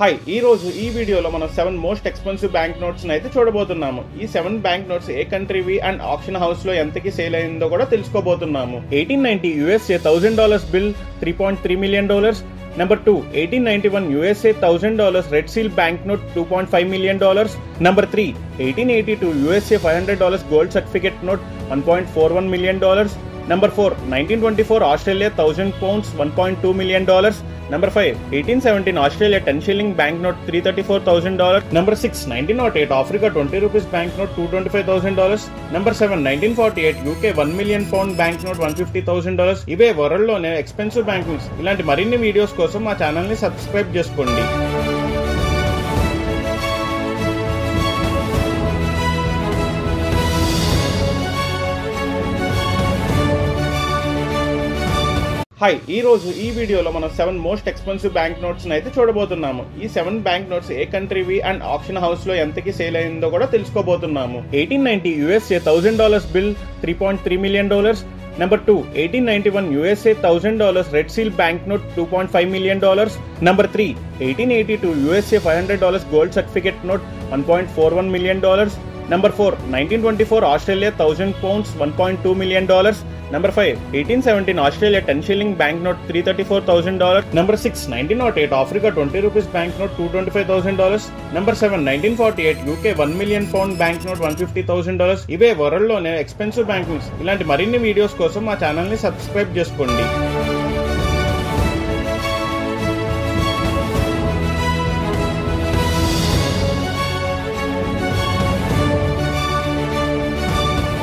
Hi ఈ రోజు ఈ వీడియోలో మనం 7 మోస్ట్ ఎక్స్పెన్సివ్ బ్యాంక్ నోట్స్ అయితే చూడబోతున్నాము. ఈ 7 బ్యాంక్ నోట్స్ ఏ కంట్రీవి అండ్ ఆక్షన్ హౌస్ లో ఎంతకి సేల్ అయిందో కూడా తెలుసుకోబోతున్నాము. 1890 USA $1000 bill $3.3 million. Number 2, 1891 USA $1000 Red Seal banknote $2.5 million. Number 3, 1882 USA $500 gold certificate note $1.41 million. Number 4, 1924 Australia £1000 $1.2 million. Number 5, 1817 Australia 10 shilling banknote $334,000. Number 6, 1908 Africa 20 rupees banknote $225,000. Number 7, 1948 UK £1 million banknote $150,000. ఇవే world లోనే expensive bank notes. ఇలాంటి మరిన్ని videos కోసం మా channel ని subscribe చేసుకోండి. Hi ఈ రోజు ఈ వీడియోలో మనం 7 మోస్ట్ ఎక్స్పెన్సివ్ బ్యాంక్ నోట్స్ అయితే చూడబోతున్నాము. ఈ 7 బ్యాంక్ నోట్స్ ఏ కంట్రీవి అండ్ ఆక్షన్ హౌస్ లో ఎంతకి సేల్ అయిందో కూడా తెలుసుకోబోతున్నాము. 1890 USA $1000 bill $3.3 million. Number 2, 1891 USA $1000 Red Seal banknote $2.5 million. Number 3, 1882 USA $500 gold certificate note $1.41 million. Number 4, 1924 Australia £1000 $1.2 million. Number 5, 1817 Australia 10 shilling banknote $334,000. Number 6, 1908 Africa 20 rupees banknote $225,000. Number 7, 1948 UK £1 million banknote $150,000. ఇవే world లోనే expensive bank notes. ఇలాంటి మరిన్ని videos కోసం మా channel ని subscribe చేసుకోండి.